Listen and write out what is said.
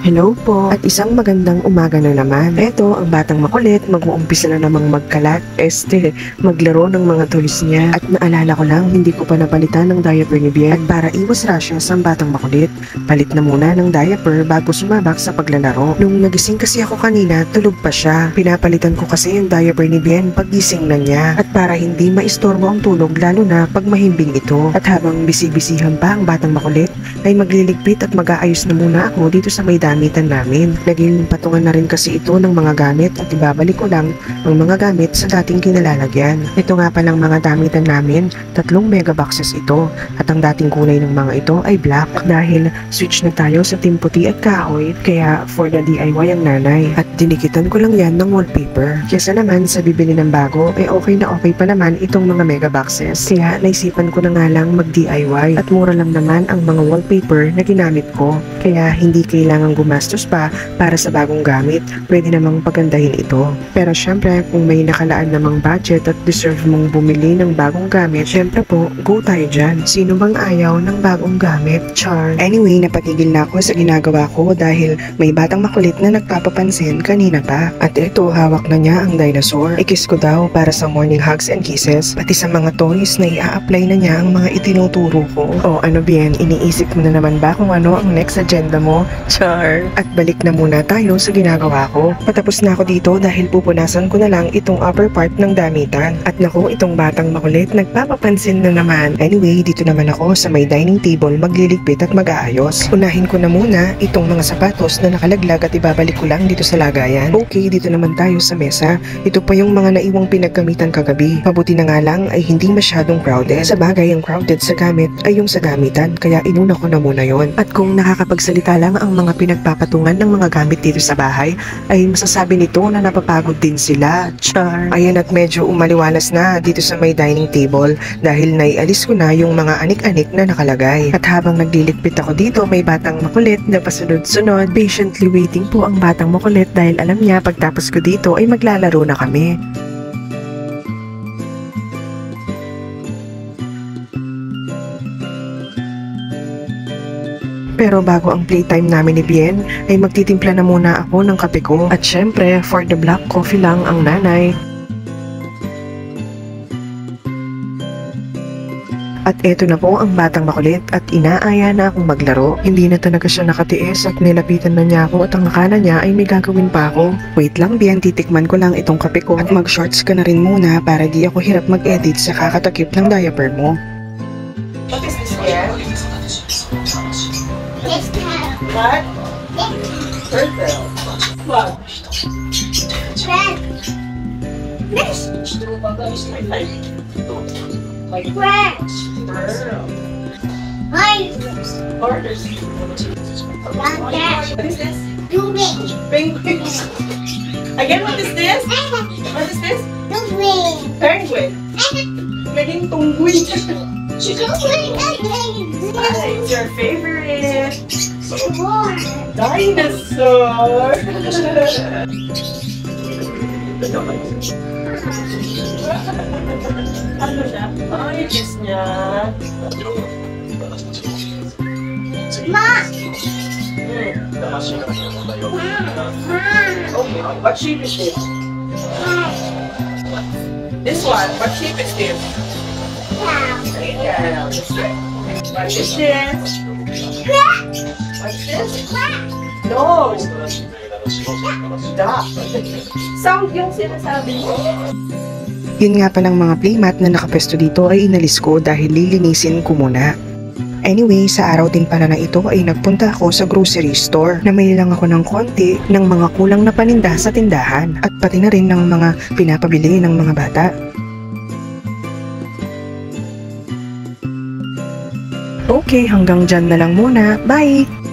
Hello po, at isang magandang umaga na naman. Eto, ang batang makulit, mag-uumpisa na namang magkalat, maglaro ng mga toys niya. At naalala ko lang, hindi ko pa napalitan ng diaper ni Bien. At para iwas rashes ang batang makulit, palit na muna ng diaper bago sumabak sa paglalaro. Nung nagising kasi ako kanina, tulog pa siya. Pinapalitan ko kasi yung diaper ni Bien paggising na niya. At para hindi maistorbo ang tulog, lalo na pag mahimbing ito. At habang bisibisihan pa ang batang makulit, ay magliligpit at mag-aayos na muna ako dito sa may gamitan namin. Naging patungan na rin kasi ito ng mga gamit at ibabalik ko lang ang mga gamit sa dating kinalalagyan. Ito nga palang mga gamitan namin, 3 mega boxes ito at ang dating kulay ng mga ito ay black. Dahil switch na tayo sa team puti at kahoy, kaya for the DIY ang nanay at dinikitan ko lang yan ng wallpaper. Kesa naman sa bibili ng bago, okay na okay pa naman itong mga mega boxes. Kaya naisipan ko na nga lang mag DIY at mura lang naman ang mga wallpaper na ginamit ko. Kaya hindi kailangan gumastos pa para sa bagong gamit, pwede namang pagandahin ito. Pero syempre, kung may nakalaan namang budget at deserve mong bumili ng bagong gamit, syempre po, go tayo dyan. Sino bang ayaw ng bagong gamit? Char. Anyway, napatigil na ako sa ginagawa ko dahil may batang makulit na nagpapapansin kanina pa. At ito, hawak na niya ang dinosaur. I-kiss ko daw para sa morning hugs and kisses, pati sa mga toys na i-a-apply na niya ang mga itinuturo ko. O ano Bien, iniisip mo na naman ba kung ano ang next agenda mo? Char. At balik na muna tayo sa ginagawa ko. Patapos na ako dito dahil pupunasan ko na lang itong upper part ng damitan. At naku, itong batang makulit nagpapapansin na naman. Anyway, dito naman ako sa may dining table magliligpit at mag-aayos. Unahin ko na muna itong mga sapatos na nakalaglag at ibabalik ko lang dito sa lagayan. Okay, dito naman tayo sa mesa. Ito pa yung mga naiwang pinagkamitan kagabi. Mabuti na nga lang ay hindi masyadong crowded. Sa bagay, ang crowded sa gamit ay yung sa gamitan, kaya inuna ko na muna yon. At kung nakakapagsalita lang ang mga pinagpapatungan ng mga gamit dito sa bahay, ay masasabi nito na napapagod din sila. Char. Ayan, at medyo umaliwalas na dito sa may dining table dahil naialis ko na yung mga anik-anik na nakalagay. At habang nagliligpit ako dito, may batang makulit na pasunod-sunod. Patiently waiting po ang batang makulit dahil alam niya pagtapos ko dito ay maglalaro na kami. Pero bago ang playtime namin ni Bien, ay magtitimpla na muna ako ng kape ko. At syempre, for the black coffee lang ang nanay. At eto na po ang batang makulit at inaaya na akong maglaro. Hindi na talaga siya nakatiis at nilapitan na niya ako at ang akala niya ay may gagawin pa ako. Wait lang Bien, titikman ko lang itong kape ko at mag-shorts ka na rin muna para di ako hirap mag-edit sa kakatakip ng diaper mo. What is this here? What? Turtle. What? Red. Fish. Red. Pearl. Orders. What is this? Penguin. Again, what is this? What is this? Penguin. Naging tungguin. It's your favorite. Dinosaur. Ano siya? Ay, kiss niya. Ma. Okay, what shape is this? This one, what shape is this? Yeah. What is this? What's this? No! Stop! Sound yung sinasabi mo. Yun nga palang mga playmat na nakapesto dito ay inalis ko dahil lilinisin ko muna. Anyway, sa araw din pala na ito ay nagpunta ako sa grocery store. Namili lang ako ng konti ng mga kulang na paninda sa tindahan at pati na rin ng mga pinapabili ng mga bata. Okay, hanggang dyan na lang muna. Bye!